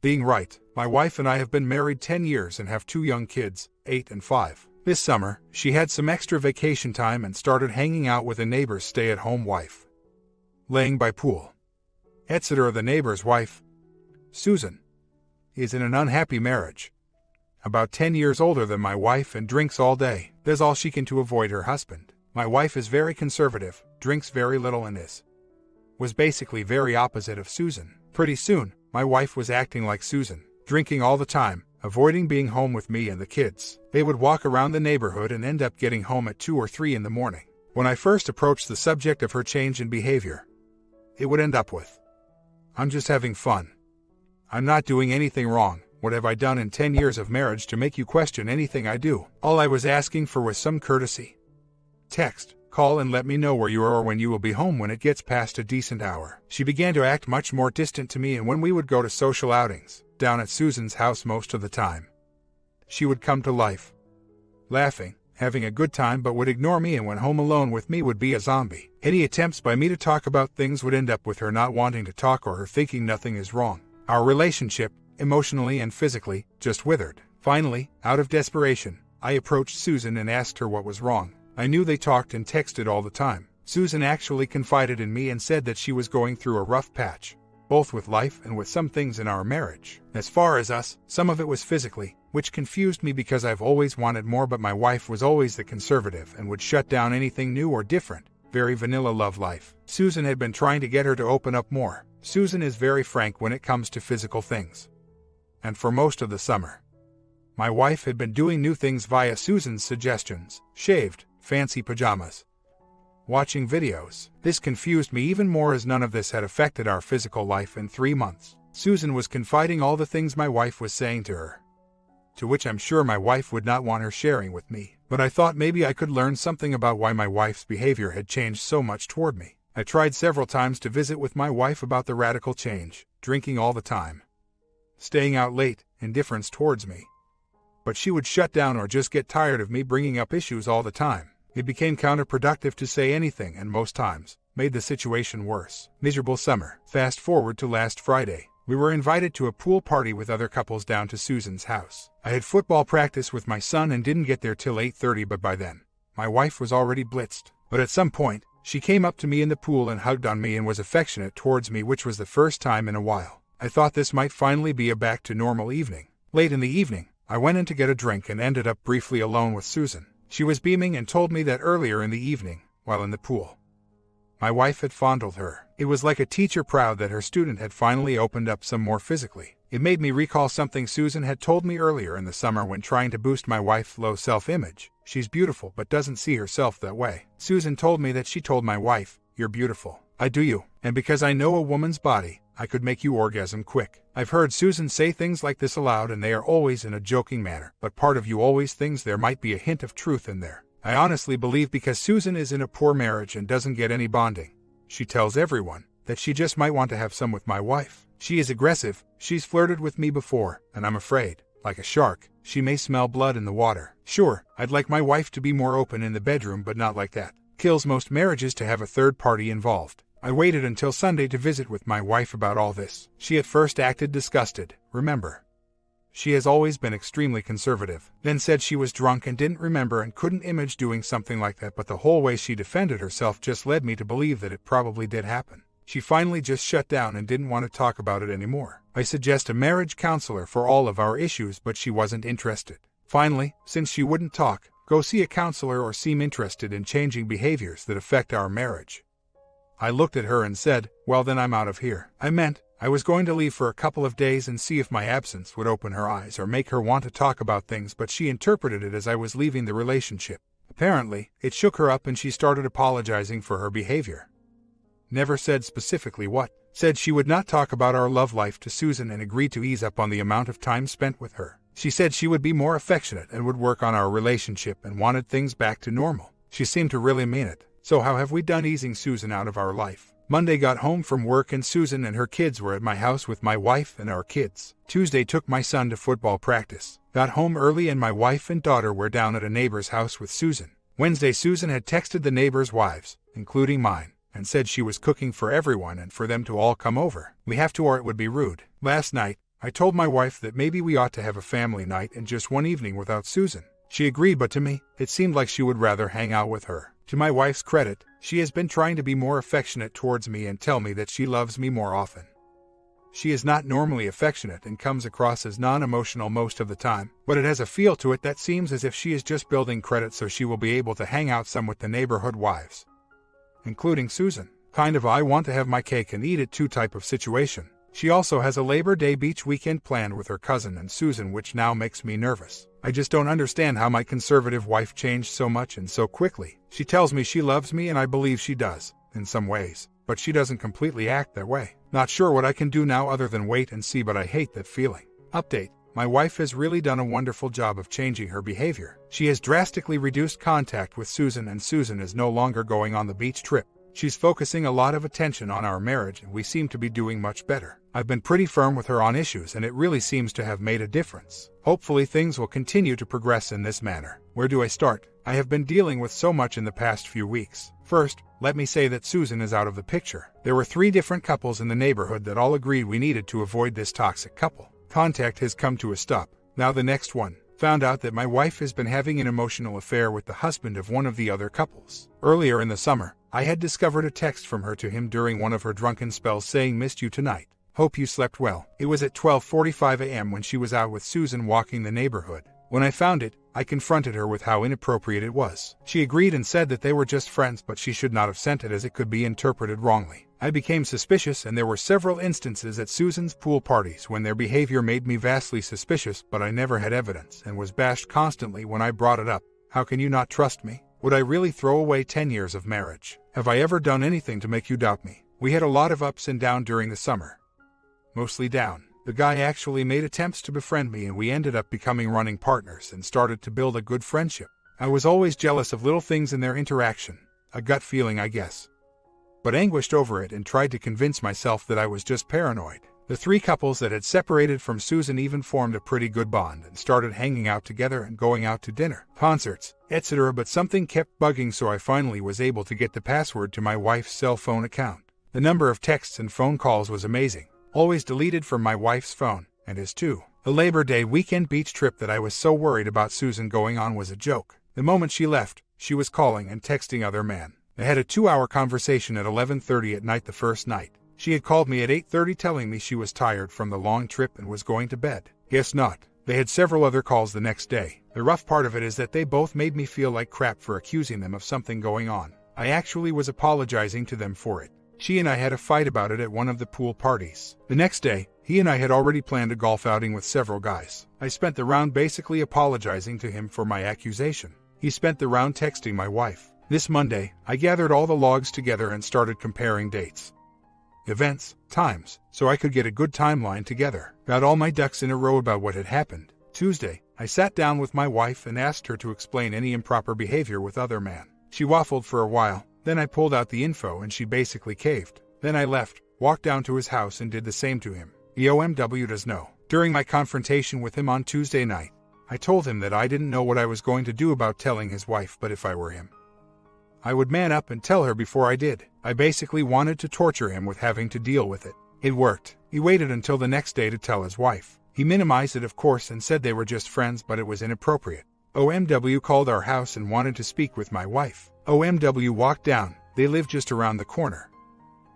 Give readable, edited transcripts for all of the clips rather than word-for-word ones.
Being right, my wife and I have been married 10 years and have 2 young kids, 8 and 5. This summer, she had some extra vacation time and started hanging out with a neighbor's stay-at-home wife. Laying by pool. Etc. The neighbor's wife, Susan, is in an unhappy marriage. About 10 years older than my wife and drinks all day, does all she can to avoid her husband. My wife is very conservative, drinks very little and was basically very opposite of Susan. Pretty soon, my wife was acting like Susan, drinking all the time, avoiding being home with me and the kids. They would walk around the neighborhood and end up getting home at 2 or 3 in the morning. When I first approached the subject of her change in behavior, it would end up with, "I'm just having fun. I'm not doing anything wrong. What have I done in 10 years of marriage to make you question anything I do? All I was asking for was some courtesy. Text, call and let me know where you are or when you will be home when it gets past a decent hour." She began to act much more distant to me, and when we would go to social outings, down at Susan's house most of the time, she would come to life, laughing, having a good time, but would ignore me, and when home alone with me would be a zombie. Any attempts by me to talk about things would end up with her not wanting to talk or her thinking nothing is wrong. Our relationship, emotionally and physically, just withered. Finally, out of desperation, I approached Susan and asked her what was wrong. I knew they talked and texted all the time. Susan actually confided in me and said that she was going through a rough patch, both with life and with some things in our marriage. As far as us, some of it was physically, which confused me because I've always wanted more, but my wife was always the conservative and would shut down anything new or different. Very vanilla love life. Susan had been trying to get her to open up more. Susan is very frank when it comes to physical things. And for most of the summer, my wife had been doing new things via Susan's suggestions: shaved, fancy pajamas, watching videos. This confused me even more as none of this had affected our physical life in 3 months. Susan was confiding all the things my wife was saying to her, to which I'm sure my wife would not want her sharing with me. But I thought maybe I could learn something about why my wife's behavior had changed so much toward me. I tried several times to visit with my wife about the radical change: drinking all the time, staying out late, indifference towards me. But she would shut down or just get tired of me bringing up issues all the time. It became counterproductive to say anything, and most times made the situation worse. Miserable summer. Fast forward to last Friday. We were invited to a pool party with other couples down to Susan's house. I had football practice with my son and didn't get there till 8:30, but by then, my wife was already blitzed. But at some point, she came up to me in the pool and hugged on me and was affectionate towards me, which was the first time in a while. I thought this might finally be a back to normal evening. Late in the evening, I went in to get a drink and ended up briefly alone with Susan. She was beaming and told me that earlier in the evening, while in the pool, my wife had fondled her. It was like a teacher proud that her student had finally opened up some more physically. It made me recall something Susan had told me earlier in the summer when trying to boost my wife's low self-image. She's beautiful but doesn't see herself that way. Susan told me that she told my wife, "You're beautiful. I do you. And because I know a woman's body, I could make you orgasm quick." I've heard Susan say things like this aloud, and they are always in a joking manner, but part of you always thinks there might be a hint of truth in there. I honestly believe because Susan is in a poor marriage and doesn't get any bonding, she tells everyone that she just might want to have some with my wife. She is aggressive, she's flirted with me before, and I'm afraid, like a shark, she may smell blood in the water. Sure, I'd like my wife to be more open in the bedroom, but not like that. Kills most marriages to have a third party involved. I waited until Sunday to visit with my wife about all this. She at first acted disgusted. Remember, she has always been extremely conservative. Then said she was drunk and didn't remember and couldn't image doing something like that, but the whole way she defended herself just led me to believe that it probably did happen. She finally just shut down and didn't want to talk about it anymore. I suggest a marriage counselor for all of our issues, but she wasn't interested. Finally, since she wouldn't talk, go see a counselor or seem interested in changing behaviors that affect our marriage. I looked at her and said, "Well, then I'm out of here." I meant, I was going to leave for a couple of days and see if my absence would open her eyes or make her want to talk about things, but she interpreted it as I was leaving the relationship. Apparently, it shook her up and she started apologizing for her behavior. Never said specifically what. Said she would not talk about our love life to Susan and agreed to ease up on the amount of time spent with her. She said she would be more affectionate and would work on our relationship and wanted things back to normal. She seemed to really mean it. So how have we done easing Susan out of our life? Monday got home from work and Susan and her kids were at my house with my wife and our kids. Tuesday took my son to football practice. Got home early and my wife and daughter were down at a neighbor's house with Susan. Wednesday Susan had texted the neighbors' wives, including mine, and said she was cooking for everyone and for them to all come over. We have to or it would be rude. Last night, I told my wife that maybe we ought to have a family night and just one evening without Susan. She agreed, but to me, it seemed like she would rather hang out with her. To my wife's credit, she has been trying to be more affectionate towards me and tell me that she loves me more often. She is not normally affectionate and comes across as non-emotional most of the time, but it has a feel to it that seems as if she is just building credit so she will be able to hang out some with the neighborhood wives, including Susan. Kind of I want to have my cake and eat it too type of situation. She also has a Labor Day beach weekend planned with her cousin and Susan, which now makes me nervous. I just don't understand how my conservative wife changed so much and so quickly. She tells me she loves me and I believe she does, in some ways, but she doesn't completely act that way. Not sure what I can do now other than wait and see, but I hate that feeling. Update. My wife has really done a wonderful job of changing her behavior. She has drastically reduced contact with Susan and Susan is no longer going on the beach trip. She's focusing a lot of attention on our marriage and we seem to be doing much better. I've been pretty firm with her on issues and it really seems to have made a difference. Hopefully things will continue to progress in this manner. Where do I start? I have been dealing with so much in the past few weeks. First, let me say that Susan is out of the picture. There were 3 different couples in the neighborhood that all agreed we needed to avoid this toxic couple. Contact has come to a stop. Now the next one. Found out that my wife has been having an emotional affair with the husband of one of the other couples. Earlier in the summer, I had discovered a text from her to him during one of her drunken spells saying, "Missed you tonight. Hope you slept well." It was at 12:45 a.m. when she was out with Susan walking the neighborhood. When I found it, I confronted her with how inappropriate it was. She agreed and said that they were just friends, but she should not have sent it as it could be interpreted wrongly. I became suspicious and there were several instances at Susan's pool parties when their behavior made me vastly suspicious, but I never had evidence and was bashed constantly when I brought it up. How can you not trust me? Would I really throw away 10 years of marriage? Have I ever done anything to make you doubt me? We had a lot of ups and downs during the summer. Mostly down. The guy actually made attempts to befriend me and we ended up becoming running partners and started to build a good friendship. I was always jealous of little things in their interaction. A gut feeling, I guess. But anguished over it and tried to convince myself that I was just paranoid. The 3 couples that had separated from Susan even formed a pretty good bond and started hanging out together and going out to dinner, concerts, etc. But something kept bugging, so I finally was able to get the password to my wife's cell phone account. The number of texts and phone calls was amazing. Always deleted from my wife's phone, and his too. The Labor Day weekend beach trip that I was so worried about Susan going on was a joke. The moment she left, she was calling and texting other men. I had a 2-hour conversation at 11:30 at night the first night. She had called me at 8:30 telling me she was tired from the long trip and was going to bed. Guess not. They had several other calls the next day. The rough part of it is that they both made me feel like crap for accusing them of something going on. I actually was apologizing to them for it. She and I had a fight about it at one of the pool parties. The next day, he and I had already planned a golf outing with several guys. I spent the round basically apologizing to him for my accusation. He spent the round texting my wife. This Monday, I gathered all the logs together and started comparing dates, events, times, so I could get a good timeline together. Got all my ducks in a row about what had happened. Tuesday, I sat down with my wife and asked her to explain any improper behavior with other men. She waffled for a while. Then I pulled out the info and she basically caved. Then I left, walked down to his house and did the same to him. The OMW does know. During my confrontation with him on Tuesday night, I told him that I didn't know what I was going to do about telling his wife, but if I were him, I would man up and tell her before I did. I basically wanted to torture him with having to deal with it. It worked. He waited until the next day to tell his wife. He minimized it, of course, and said they were just friends, but it was inappropriate. OMW called our house and wanted to speak with my wife. OMW walked down, they live just around the corner,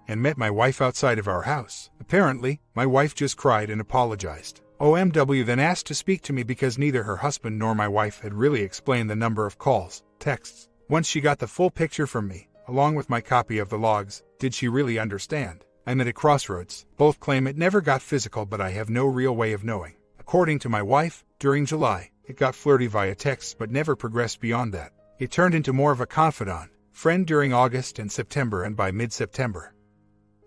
and met my wife outside of our house. Apparently, my wife just cried and apologized. OMW then asked to speak to me because neither her husband nor my wife had really explained the number of calls, texts. Once she got the full picture from me, along with my copy of the logs, did she really understand? I'm at a crossroads. Both claim it never got physical, but I have no real way of knowing. According to my wife, during July, it got flirty via text but never progressed beyond that. It turned into more of a confidant, friend during August and September, and by mid-September,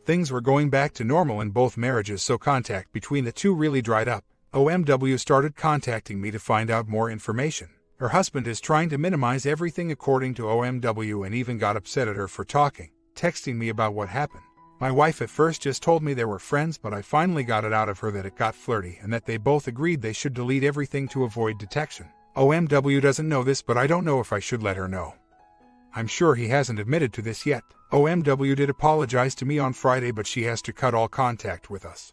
things were going back to normal in both marriages, so contact between the two really dried up. OMW started contacting me to find out more information. Her husband is trying to minimize everything according to OMW and even got upset at her for texting me about what happened. My wife at first just told me they were friends, but I finally got it out of her that it got flirty and that they both agreed they should delete everything to avoid detection. OMW doesn't know this, but I don't know if I should let her know. I'm sure he hasn't admitted to this yet. OMW did apologize to me on Friday, but she has to cut all contact with us.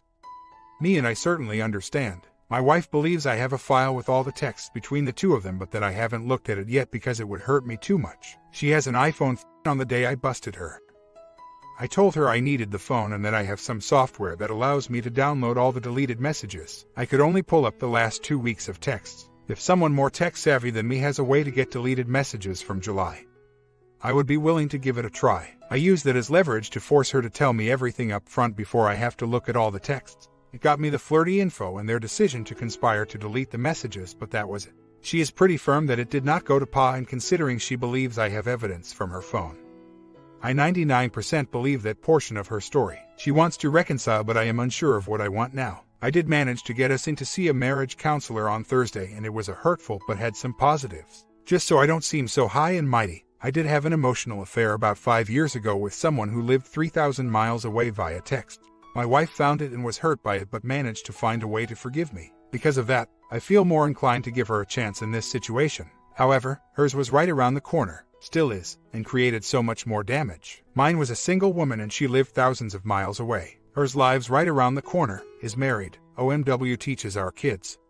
Me and I certainly understand. My wife believes I have a file with all the texts between the two of them, but that I haven't looked at it yet because it would hurt me too much. She has an iPhone on the day I busted her. I told her I needed the phone and that I have some software that allows me to download all the deleted messages. I could only pull up the last 2 weeks of texts. If someone more tech-savvy than me has a way to get deleted messages from July, I would be willing to give it a try. I used that as leverage to force her to tell me everything up front before I have to look at all the texts. It got me the flirty info and their decision to conspire to delete the messages, but that was it. She is pretty firm that it did not go to Pa, and considering she believes I have evidence from her phone, I 99% believe that portion of her story. She wants to reconcile, but I am unsure of what I want now. I did manage to get us in to see a marriage counselor on Thursday, and it was a hurtful but had some positives. Just so I don't seem so high and mighty, I did have an emotional affair about 5 years ago with someone who lived 3,000 miles away via text. My wife found it and was hurt by it, but managed to find a way to forgive me. Because of that, I feel more inclined to give her a chance in this situation. However, hers was right around the corner, still is, and created so much more damage. Mine was a single woman and she lived thousands of miles away. Hers lives right around the corner, is married. OMW teaches our kids.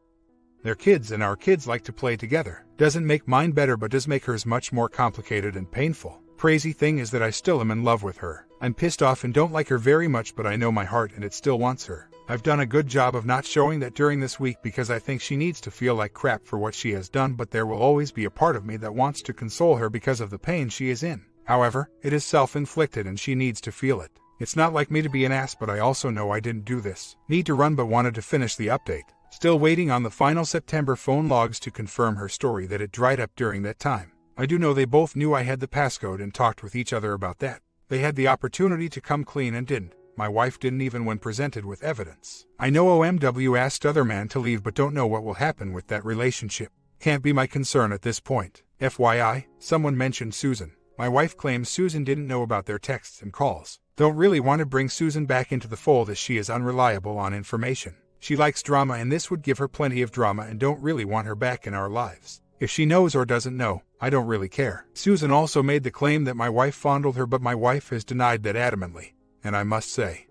Their kids and our kids like to play together. Doesn't make mine better, but does make hers much more complicated and painful. Crazy thing is that I still am in love with her. I'm pissed off and don't like her very much, but I know my heart and it still wants her. I've done a good job of not showing that during this week because I think she needs to feel like crap for what she has done, but there will always be a part of me that wants to console her because of the pain she is in. However, it is self-inflicted and she needs to feel it. It's not like me to be an ass, but I also know I didn't do this. Need to run, but wanted to finish the update. Still waiting on the final September phone logs to confirm her story that it dried up during that time. I do know they both knew I had the passcode and talked with each other about that. They had the opportunity to come clean and didn't. My wife didn't even when presented with evidence. I know OMW asked other man to leave, but don't know what will happen with that relationship. Can't be my concern at this point. FYI, someone mentioned Susan. My wife claims Susan didn't know about their texts and calls. Don't really want to bring Susan back into the fold as she is unreliable on information. She likes drama and this would give her plenty of drama, and don't really want her back in our lives. If she knows or doesn't know, I don't really care. Susan also made the claim that my wife fondled her, but my wife has denied that adamantly. And I must say,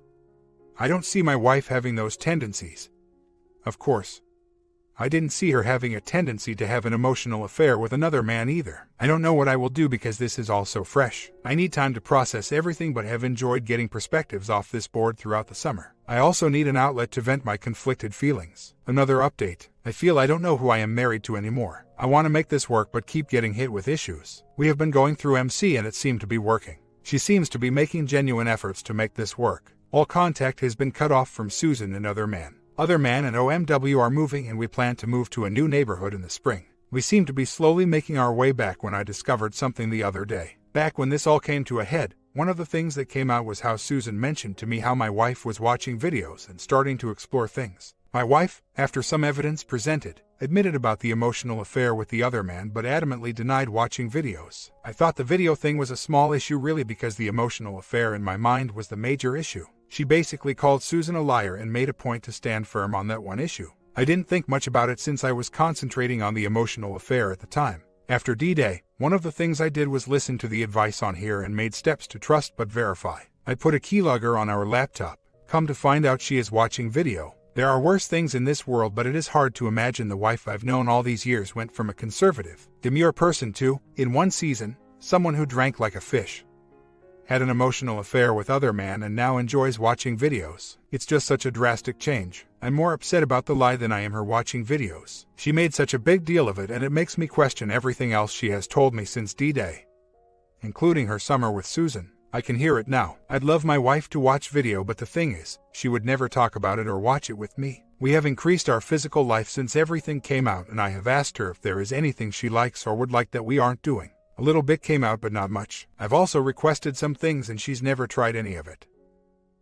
I don't see my wife having those tendencies. Of course, I didn't see her having a tendency to have an emotional affair with another man either. I don't know what I will do because this is all so fresh. I need time to process everything, but have enjoyed getting perspectives off this board throughout the summer. I also need an outlet to vent my conflicted feelings. Another update. I feel I don't know who I am married to anymore. I want to make this work but keep getting hit with issues. We have been going through MC and it seemed to be working. She seems to be making genuine efforts to make this work. All contact has been cut off from Susan and other man. Other man and OMW are moving and we plan to move to a new neighborhood in the spring. We seem to be slowly making our way back when I discovered something the other day. Back when this all came to a head, one of the things that came out was how Susan mentioned to me how my wife was watching videos and starting to explore things. My wife, after some evidence presented, admitted about the emotional affair with the other man but adamantly denied watching videos. I thought the video thing was a small issue really because the emotional affair in my mind was the major issue. She basically called Susan a liar and made a point to stand firm on that one issue. I didn't think much about it since I was concentrating on the emotional affair at the time. After D-Day, one of the things I did was listen to the advice on here and made steps to trust but verify. I put a keylogger on our laptop. Come to find out she is watching video. There are worse things in this world, but it is hard to imagine the wife I've known all these years went from a conservative, demure person to, in one season, someone who drank like a fish, had an emotional affair with other man, and now enjoys watching videos. It's just such a drastic change. I'm more upset about the lie than I am her watching videos. She made such a big deal of it and it makes me question everything else she has told me since D-Day, including her summer with Susan. I can hear it now. I'd love my wife to watch video, but the thing is, she would never talk about it or watch it with me. We have increased our physical life since everything came out, and I have asked her if there is anything she likes or would like that we aren't doing. A little bit came out, but not much. I've also requested some things and she's never tried any of it.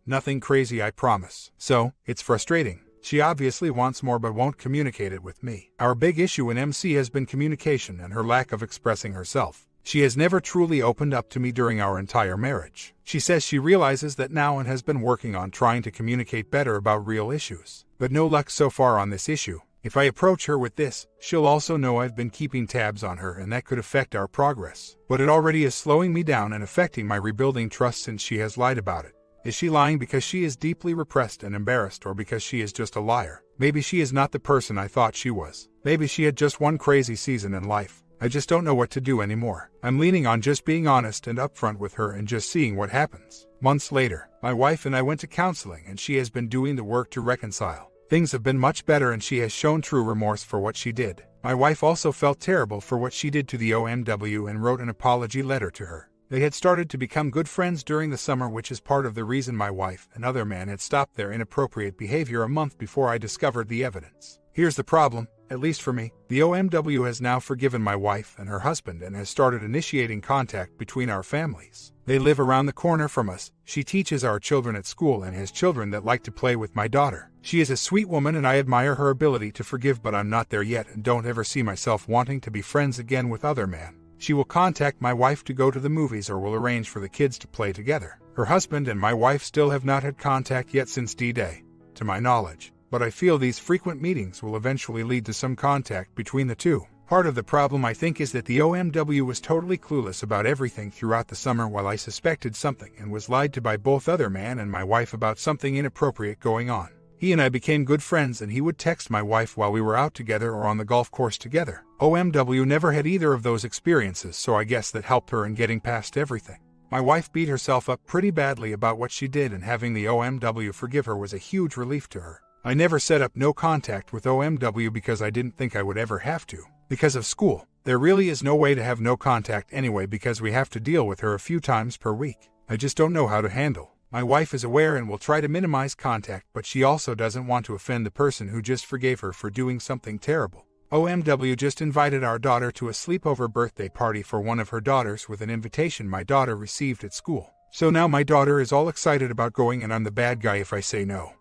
Nothing crazy, I promise. So, it's frustrating. She obviously wants more but won't communicate it with me. Our big issue in MC has been communication and her lack of expressing herself. She has never truly opened up to me during our entire marriage. She says she realizes that now and has been working on trying to communicate better about real issues. But no luck so far on this issue. If I approach her with this, she'll also know I've been keeping tabs on her and that could affect our progress. But it already is slowing me down and affecting my rebuilding trust since she has lied about it. Is she lying because she is deeply repressed and embarrassed, or because she is just a liar? Maybe she is not the person I thought she was. Maybe she had just one crazy season in life. I just don't know what to do anymore. I'm leaning on just being honest and upfront with her and just seeing what happens. Months later, my wife and I went to counseling, and she has been doing the work to reconcile. Things have been much better, and she has shown true remorse for what she did. My wife also felt terrible for what she did to the OMW and wrote an apology letter to her. They had started to become good friends during the summer, which is part of the reason my wife and other man had stopped their inappropriate behavior a month before I discovered the evidence. Here's the problem, at least for me. The OMW has now forgiven my wife and her husband and has started initiating contact between our families. They live around the corner from us. She teaches our children at school and has children that like to play with my daughter. She is a sweet woman and I admire her ability to forgive, but I'm not there yet and don't ever see myself wanting to be friends again with other man. She will contact my wife to go to the movies or will arrange for the kids to play together. Her husband and my wife still have not had contact yet since D-Day, to my knowledge, but I feel these frequent meetings will eventually lead to some contact between the two. Part of the problem, I think, is that the OMW was totally clueless about everything throughout the summer while I suspected something and was lied to by both other man and my wife about something inappropriate going on. He and I became good friends and he would text my wife while we were out together or on the golf course together. OMW never had either of those experiences, so I guess that helped her in getting past everything. My wife beat herself up pretty badly about what she did, and having the OMW forgive her was a huge relief to her. I never set up no contact with OMW because I didn't think I would ever have to. Because of school, there really is no way to have no contact anyway because we have to deal with her a few times per week. I just don't know how to handle. My wife is aware and will try to minimize contact, but she also doesn't want to offend the person who just forgave her for doing something terrible. OMW just invited our daughter to a sleepover birthday party for one of her daughters with an invitation my daughter received at school. So now my daughter is all excited about going and I'm the bad guy if I say no.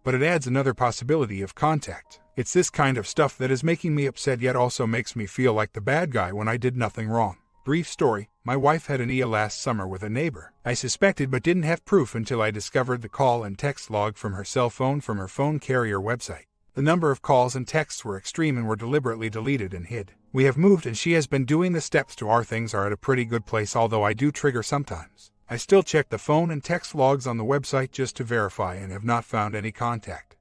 But it adds another possibility of contact. It's this kind of stuff that is making me upset yet also makes me feel like the bad guy when I did nothing wrong. Brief story, my wife had an IA last summer with a neighbor. I suspected but didn't have proof until I discovered the call and text log from her cell phone from her phone carrier website. The number of calls and texts were extreme and were deliberately deleted and hid. We have moved and she has been doing the steps to our things are at a pretty good place, although I do trigger sometimes. I still check the phone and text logs on the website just to verify and have not found any contact.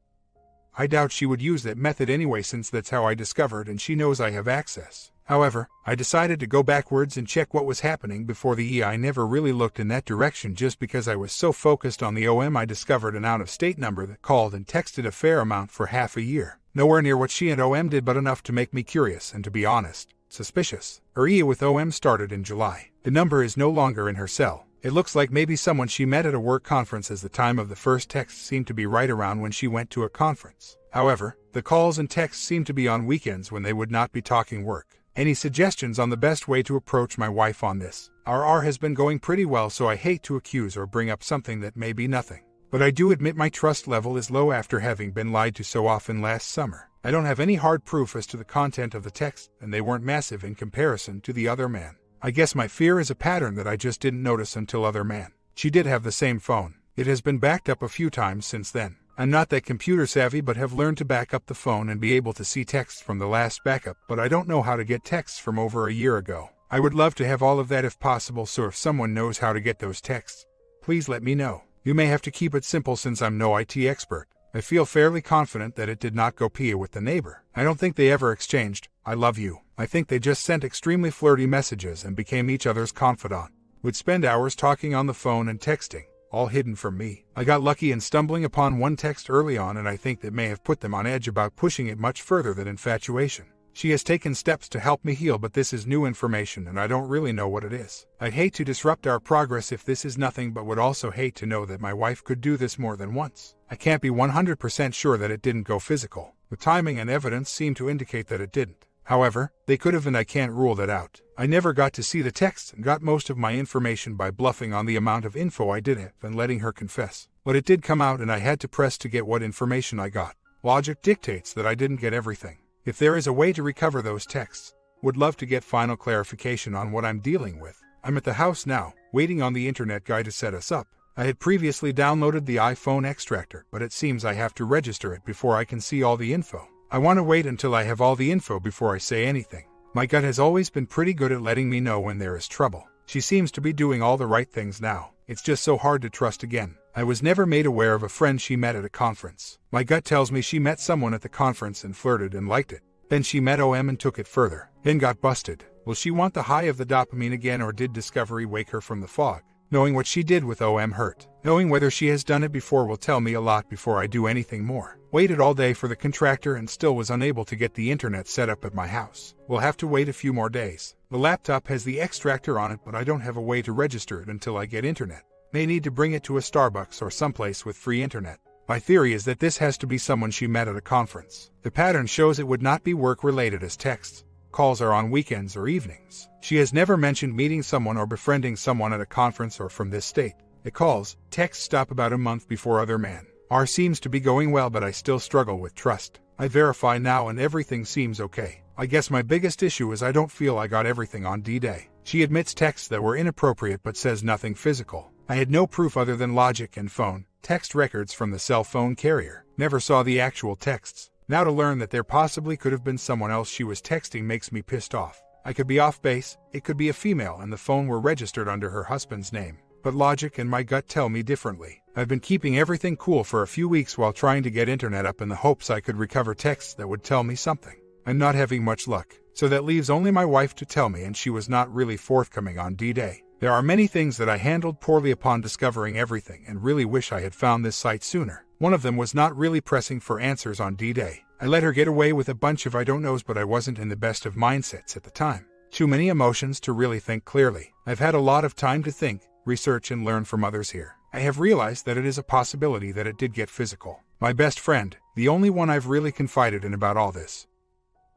I doubt she would use that method anyway since that's how I discovered and she knows I have access. However, I decided to go backwards and check what was happening before the EI. I never really looked in that direction just because I was so focused on the OM. I discovered an out-of-state number that called and texted a fair amount for half a year. Nowhere near what she and OM did, but enough to make me curious and, to be honest, suspicious. Her EI with OM started in July. The number is no longer in her cell. It looks like maybe someone she met at a work conference, as the time of the first text seemed to be right around when she went to a conference. However, the calls and texts seem to be on weekends when they would not be talking work. Any suggestions on the best way to approach my wife on this? Our has been going pretty well, so I hate to accuse or bring up something that may be nothing. But I do admit my trust level is low after having been lied to so often last summer. I don't have any hard proof as to the content of the text, and they weren't massive in comparison to the other man. I guess my fear is a pattern that I just didn't notice until other man. She did have the same phone. It has been backed up a few times since then. I'm not that computer savvy but have learned to back up the phone and be able to see texts from the last backup, but I don't know how to get texts from over a year ago. I would love to have all of that if possible, so if someone knows how to get those texts, please let me know. You may have to keep it simple since I'm no IT expert. I feel fairly confident that it did not go PIA with the neighbor. I don't think they ever exchanged, "I love you." I think they just sent extremely flirty messages and became each other's confidant. Would spend hours talking on the phone and texting, all hidden from me. I got lucky in stumbling upon one text early on, and I think that may have put them on edge about pushing it much further than infatuation. She has taken steps to help me heal, but this is new information and I don't really know what it is. I'd hate to disrupt our progress if this is nothing, but would also hate to know that my wife could do this more than once. I can't be 100% sure that it didn't go physical. The timing and evidence seem to indicate that it didn't. However, they could have, and I can't rule that out. I never got to see the texts and got most of my information by bluffing on the amount of info I did have and letting her confess. But it did come out and I had to press to get what information I got. Logic dictates that I didn't get everything. If there is a way to recover those texts, would love to get final clarification on what I'm dealing with. I'm at the house now, waiting on the internet guy to set us up. I had previously downloaded the iPhone extractor, but it seems I have to register it before I can see all the info. I want to wait until I have all the info before I say anything. My gut has always been pretty good at letting me know when there is trouble. She seems to be doing all the right things now. It's just so hard to trust again. I was never made aware of a friend she met at a conference. My gut tells me she met someone at the conference and flirted and liked it. Then she met OM and took it further, then got busted. Will she want the high of the dopamine again, or did discovery wake her from the fog? Knowing what she did with OM hurt. Knowing whether she has done it before will tell me a lot before I do anything more. Waited all day for the contractor and still was unable to get the internet set up at my house. We'll have to wait a few more days. The laptop has the extractor on it, but I don't have a way to register it until I get internet. May need to bring it to a Starbucks or someplace with free internet. My theory is that this has to be someone she met at a conference. The pattern shows it would not be work-related, as texts. Calls are on weekends or evenings. She has never mentioned meeting someone or befriending someone at a conference or from this state. The calls, texts stop about a month before other man. R seems to be going well, but I still struggle with trust. I verify now and everything seems okay. I guess my biggest issue is I don't feel I got everything on D-Day. She admits texts that were inappropriate but says nothing physical. I had no proof other than logic and phone, text records from the cell phone carrier. Never saw the actual texts. Now to learn that there possibly could have been someone else she was texting makes me pissed off. I could be off base, it could be a female and the phone were registered under her husband's name. But logic and my gut tell me differently. I've been keeping everything cool for a few weeks while trying to get internet up in the hopes I could recover texts that would tell me something. I'm not having much luck, so that leaves only my wife to tell me, and she was not really forthcoming on D-Day. There are many things that I handled poorly upon discovering everything and really wish I had found this site sooner. One of them was not really pressing for answers on D-Day. I let her get away with a bunch of I don't knows, but I wasn't in the best of mindsets at the time. Too many emotions to really think clearly. I've had a lot of time to think, research and learn from others here. I have realized that it is a possibility that it did get physical. My best friend, the only one I've really confided in about all this,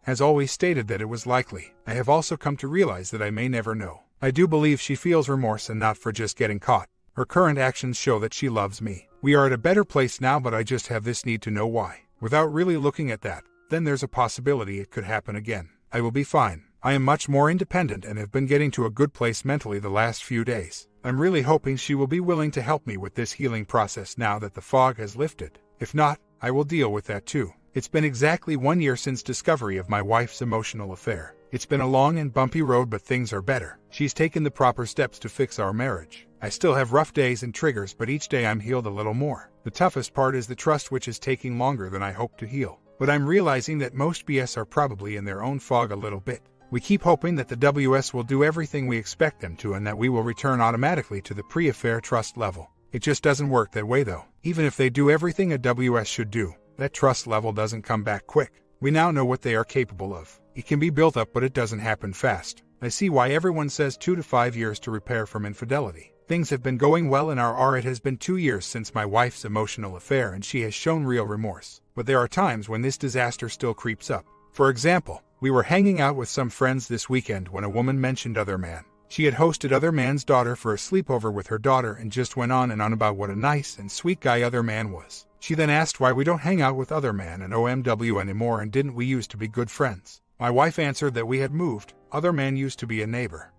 has always stated that it was likely. I have also come to realize that I may never know. I do believe she feels remorse and not for just getting caught. Her current actions show that she loves me. We are at a better place now, but I just have this need to know why. Without really looking at that, then there's a possibility it could happen again. I will be fine. I am much more independent and have been getting to a good place mentally the last few days. I'm really hoping she will be willing to help me with this healing process now that the fog has lifted. If not, I will deal with that too. It's been exactly 1 year since discovery of my wife's emotional affair. It's been a long and bumpy road, but things are better. She's taken the proper steps to fix our marriage. I still have rough days and triggers, but each day I'm healed a little more. The toughest part is the trust, which is taking longer than I hoped to heal. But I'm realizing that most BS are probably in their own fog a little bit. We keep hoping that the WS will do everything we expect them to and that we will return automatically to the pre-affair trust level. It just doesn't work that way though. Even if they do everything a WS should do, that trust level doesn't come back quick. We now know what they are capable of. It can be built up, but it doesn't happen fast. I see why everyone says 2 to 5 years to repair from infidelity. Things have been going well in our R. It has been 2 years since my wife's emotional affair and she has shown real remorse. But there are times when this disaster still creeps up. For example, we were hanging out with some friends this weekend when a woman mentioned other man. She had hosted other man's daughter for a sleepover with her daughter and just went on and on about what a nice and sweet guy other man was. She then asked why we don't hang out with other man and OMW anymore, and didn't we used to be good friends. My wife answered that we had moved, other man used to be a neighbor,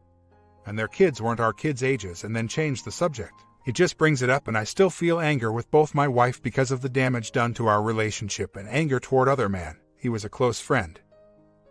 and their kids weren't our kids' ages, and then changed the subject. It just brings it up, and I still feel anger with both my wife because of the damage done to our relationship and anger toward other man. He was a close friend,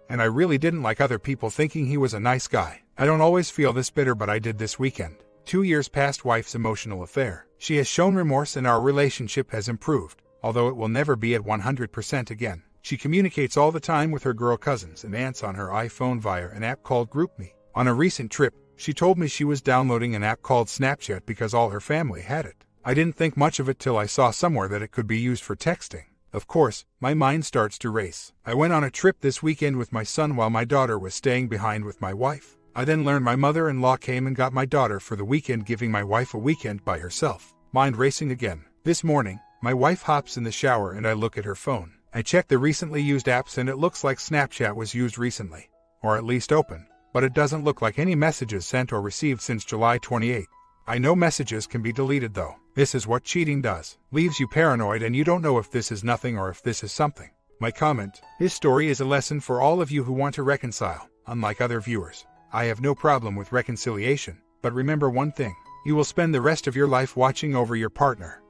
and I really didn't like other people thinking he was a nice guy. I don't always feel this bitter, but I did this weekend. 2 years past wife's emotional affair. She has shown remorse and our relationship has improved, although it will never be at 100% again. She communicates all the time with her girl cousins and aunts on her iPhone via an app called GroupMe. On a recent trip, she told me she was downloading an app called Snapchat because all her family had it. I didn't think much of it till I saw somewhere that it could be used for texting. Of course, my mind starts to race. I went on a trip this weekend with my son while my daughter was staying behind with my wife. I then learned my mother-in-law came and got my daughter for the weekend, giving my wife a weekend by herself. Mind racing again. This morning, my wife hops in the shower and I look at her phone. I check the recently used apps and it looks like Snapchat was used recently, or at least open, but it doesn't look like any messages sent or received since July 28. I know messages can be deleted though. This is what cheating does. Leaves you paranoid and you don't know if this is nothing or if this is something. My comment: this story is a lesson for all of you who want to reconcile. Unlike other viewers, I have no problem with reconciliation, but remember one thing: you will spend the rest of your life watching over your partner.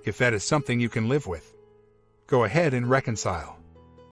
If that is something you can live with, go ahead and reconcile.